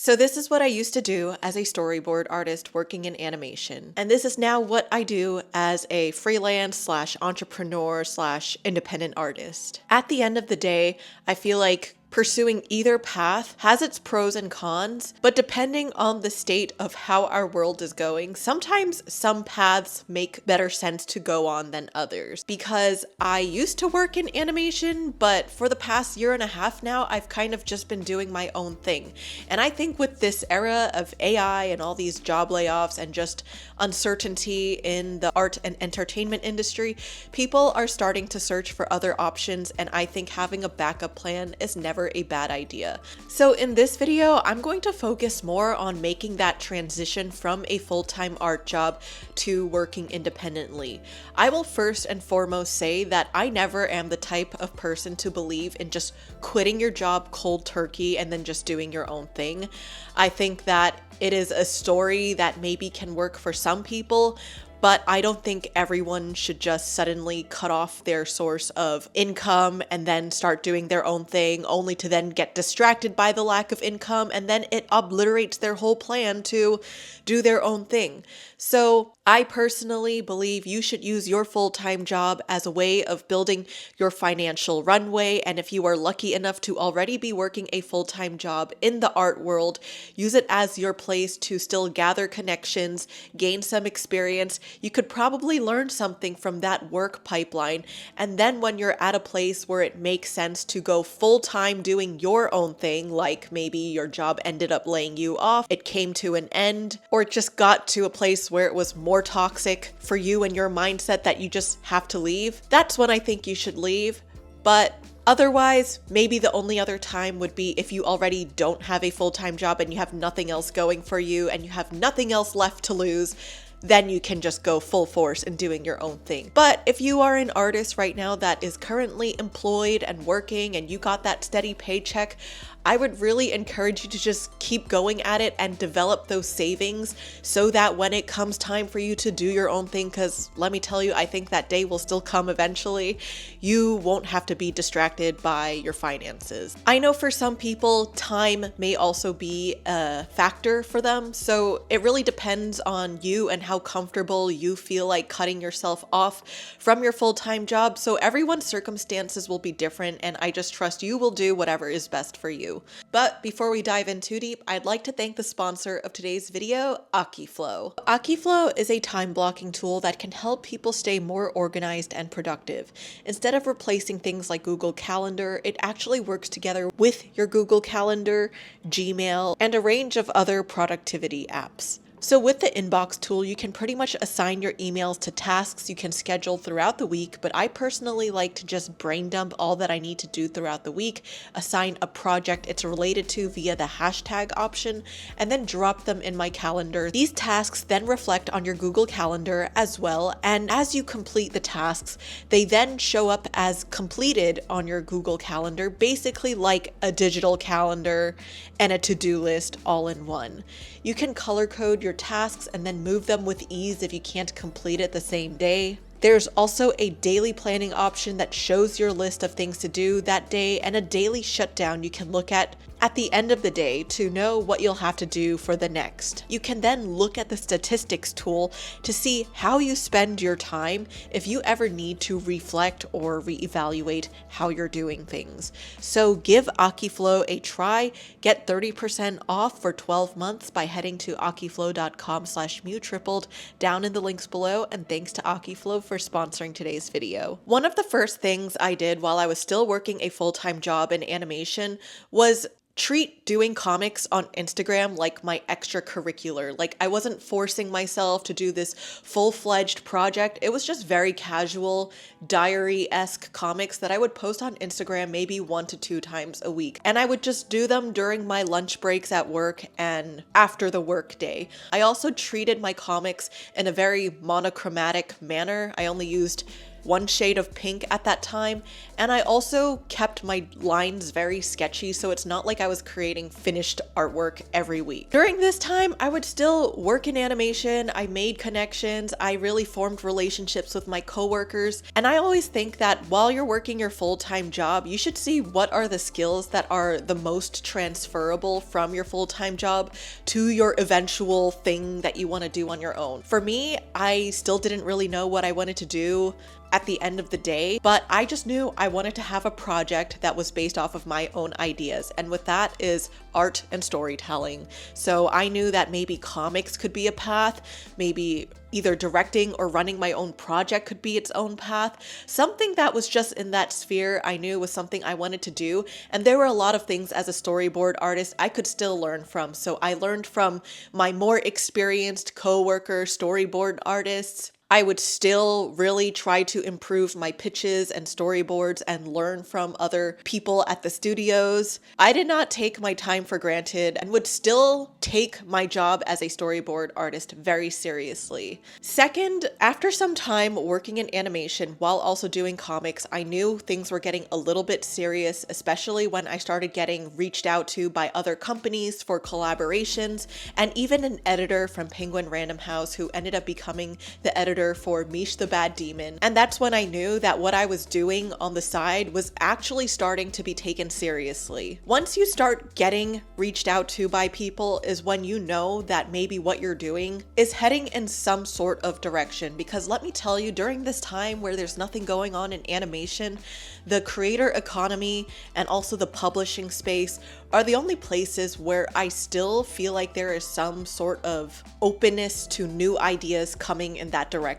So this is what I used to do as a storyboard artist working in animation. And this is now what I do as a freelance slash entrepreneur slash independent artist. At the end of the day, I feel like pursuing either path has its pros and cons, but depending on the state of how our world is going, sometimes some paths make better sense to go on than others. Because I used to work in animation, but for the past year and a half now, I've kind of just been doing my own thing. And I think with this era of AI and all these job layoffs and just uncertainty in the art and entertainment industry, people are starting to search for other options, and I think having a backup plan is never a bad idea. So in this video, I'm going to focus more on making that transition from a full-time art job to working independently. I will first and foremost say that I never am the type of person to believe in just quitting your job cold turkey and then just doing your own thing. I think that it is a story that maybe can work for some people, but I don't think everyone should just suddenly cut off their source of income and then start doing their own thing, only to then get distracted by the lack of income, and then it obliterates their whole plan to do their own thing. So I personally believe you should use your full-time job as a way of building your financial runway, and if you are lucky enough to already be working a full-time job in the art world, use it as your place to still gather connections, gain some experience. You could probably learn something from that work pipeline, and then when you're at a place where it makes sense to go full-time doing your own thing, like maybe your job ended up laying you off, it came to an end, or it just got to a place where it was more toxic for you and your mindset that you just have to leave, that's when I think you should leave. But otherwise, maybe the only other time would be if you already don't have a full-time job and you have nothing else going for you and you have nothing else left to lose. Then you can just go full force in doing your own thing. But if you are an artist right now that is currently employed and working and you got that steady paycheck, I would really encourage you to just keep going at it and develop those savings so that when it comes time for you to do your own thing, because let me tell you, I think that day will still come eventually, you won't have to be distracted by your finances. I know for some people, time may also be a factor for them, so it really depends on you and how comfortable you feel like cutting yourself off from your full-time job. So everyone's circumstances will be different, and I just trust you will do whatever is best for you. But before we dive in too deep, I'd like to thank the sponsor of today's video, AkiFlow. AkiFlow is a time blocking tool that can help people stay more organized and productive. Instead of replacing things like Google Calendar, it actually works together with your Google Calendar, Gmail, and a range of other productivity apps. So with the inbox tool, you can pretty much assign your emails to tasks you can schedule throughout the week, but I personally like to just brain dump all that I need to do throughout the week, assign a project it's related to via the hashtag option, and then drop them in my calendar. These tasks then reflect on your Google Calendar as well, and as you complete the tasks, they then show up as completed on your Google Calendar, basically like a digital calendar and a to-do list all in one. You can color code your tasks and then move them with ease if you can't complete it the same day. There's also a daily planning option that shows your list of things to do that day, and a daily shutdown you can look at the end of the day to know what you'll have to do for the next. You can then look at the statistics tool to see how you spend your time if you ever need to reflect or reevaluate how you're doing things. So give AkiFlow a try. Get 30% off for 12 months by heading to akiflow.com/mutripled down in the links below, and thanks to AkiFlow for sponsoring today's video. One of the first things I did while I was still working a full-time job in animation was treat doing comics on Instagram like my extracurricular. Like, I wasn't forcing myself to do this full-fledged project. It was just very casual, diary-esque comics that I would post on Instagram maybe 1 to 2 times a week. And I would just do them during my lunch breaks at work and after the work day. I also treated my comics in a very monochromatic manner. I only used one shade of pink at that time, and I also kept my lines very sketchy, so it's not like I was creating finished artwork every week. During this time, I would still work in animation, I made connections, I really formed relationships with my coworkers, and I always think that while you're working your full-time job, you should see what are the skills that are the most transferable from your full-time job to your eventual thing that you want to do on your own. For me, I still didn't really know what I wanted to do at the end of the day, but I just knew I wanted to have a project that was based off of my own ideas, and with that is art and storytelling. So I knew that maybe comics could be a path, maybe either directing or running my own project could be its own path. Something that was just in that sphere I knew was something I wanted to do, and there were a lot of things as a storyboard artist I could still learn from. So I learned from my more experienced coworker storyboard artists. I would still really try to improve my pitches and storyboards and learn from other people at the studios. I did not take my time for granted and would still take my job as a storyboard artist very seriously. Second, after some time working in animation while also doing comics, I knew things were getting a little bit serious, especially when I started getting reached out to by other companies for collaborations, and even an editor from Penguin Random House who ended up becoming the editor for MEESH the Bad Demon. And that's when I knew that what I was doing on the side was actually starting to be taken seriously. Once you start getting reached out to by people is when you know that maybe what you're doing is heading in some sort of direction. Because let me tell you, during this time where there's nothing going on in animation, the creator economy and also the publishing space are the only places where I still feel like there is some sort of openness to new ideas coming in that direction.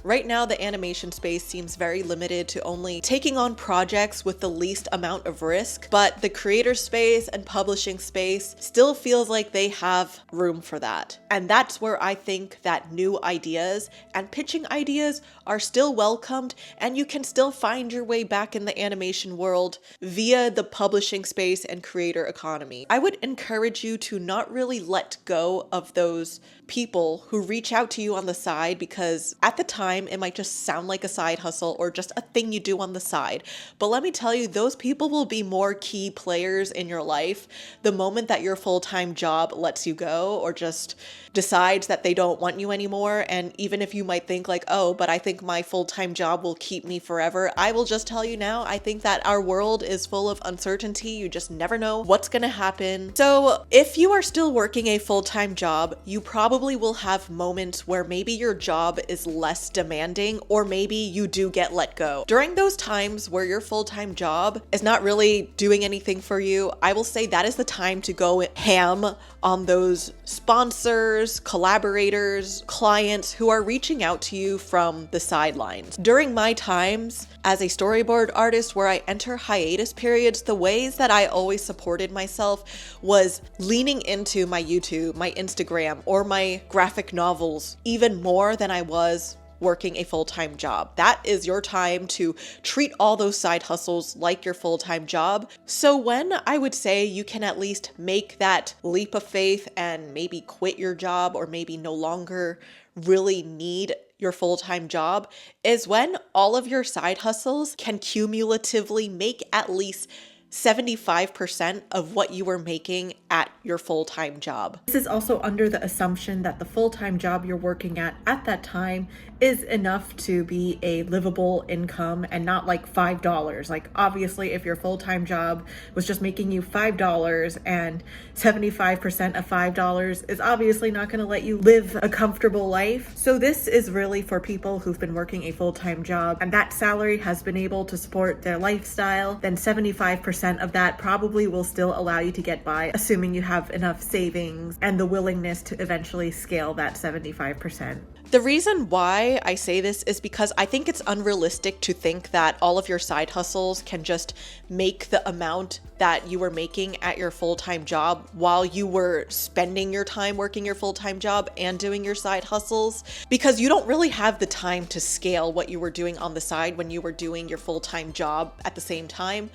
Right now, the animation space seems very limited to only taking on projects with the least amount of risk, but the creator space and publishing space still feels like they have room for that. And that's where I think that new ideas and pitching ideas are still welcomed, and you can still find your way back in the animation world via the publishing space and creator economy. I would encourage you to not really let go of those people who reach out to you on the side, because at the time it might just sound like a side hustle or just a thing you do on the side. But let me tell you, those people will be more key players in your life the moment that your full-time job lets you go or just decides that they don't want you anymore. And even if you might think like, oh, but I think my full-time job will keep me forever, I will just tell you now, I think that our world is full of uncertainty. You just never know what's gonna happen. So if you are still working a full-time job, you probably will have moments where maybe your job is less demanding, or maybe you do get let go. During those times where your full-time job is not really doing anything for you, I will say that is the time to go ham on those sponsors, collaborators, clients who are reaching out to you from the sidelines. During my times as a storyboard artist where I enter hiatus periods, the ways that I always supported myself was leaning into my YouTube, my Instagram, or my graphic novels even more than I was working a full-time job. That is your time to treat all those side hustles like your full-time job. So when I would say you can at least make that leap of faith and maybe quit your job or maybe no longer really need your full-time job is when all of your side hustles can cumulatively make at least 75% of what you were making at your full-time job. This is also under the assumption that the full-time job you're working at that time is enough to be a livable income and not like $5. Like obviously if your full-time job was just making you $5 and 75% of $5 is obviously not going to let you live a comfortable life. So this is really for people who've been working a full-time job and that salary has been able to support their lifestyle. Then 75% of that probably will still allow you to get by, assuming you have enough savings and the willingness to eventually scale that 75%. The reason why I say this is because I think it's unrealistic to think that all of your side hustles can just make the amount that you were making at your full-time job while you were spending your time working your full-time job and doing your side hustles, because you don't really have the time to scale what you were doing on the side when you were doing your full-time job at the same time.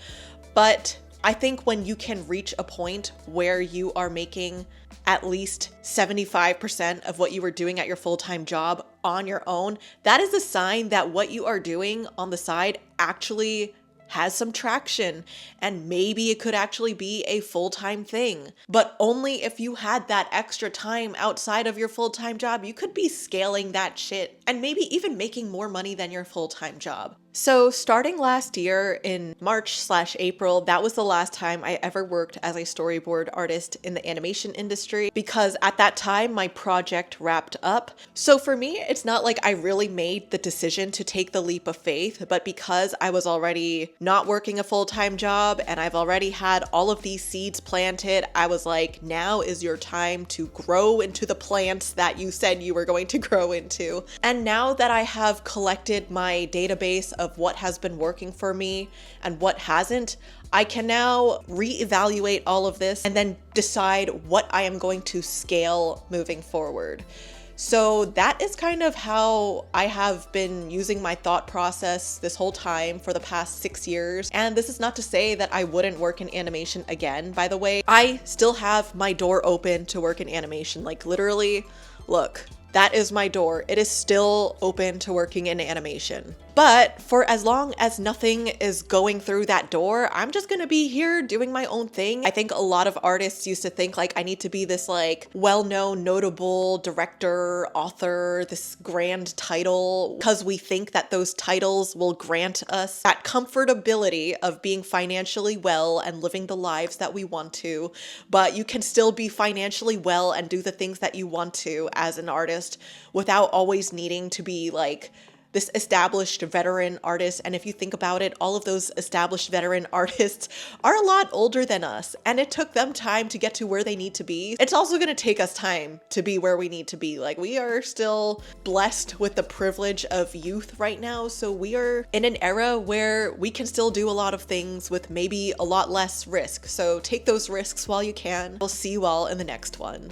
But I think when you can reach a point where you are making at least 75% of what you were doing at your full-time job on your own, that is a sign that what you are doing on the side actually has some traction, and maybe it could actually be a full-time thing. But only if you had that extra time outside of your full-time job, you could be scaling that shit and maybe even making more money than your full-time job. So starting last year in March/April, that was the last time I ever worked as a storyboard artist in the animation industry, because at that time my project wrapped up. So for me, it's not like I really made the decision to take the leap of faith, but because I was already not working a full-time job and I've already had all of these seeds planted, I was like, now is your time to grow into the plants that you said you were going to grow into. And now that I have collected my database of what has been working for me and what hasn't, I can now reevaluate all of this and then decide what I am going to scale moving forward. So that is kind of how I have been using my thought process this whole time for the past 6 years. And this is not to say that I wouldn't work in animation again, by the way. I still have my door open to work in animation. Like literally, look, that is my door. It is still open to working in animation. But for as long as nothing is going through that door, I'm just gonna be here doing my own thing. I think a lot of artists used to think like I need to be this like well-known, notable director, author, this grand title, because we think that those titles will grant us that comfortability of being financially well and living the lives that we want to. But you can still be financially well and do the things that you want to as an artist without always needing to be like this established veteran artist. And if you think about it, all of those established veteran artists are a lot older than us, and it took them time to get to where they need to be. It's also going to take us time to be where we need to be. Like, we are still blessed with the privilege of youth right now, so we are in an era where we can still do a lot of things with maybe a lot less risk. So take those risks while you can. We'll see you all in the next one.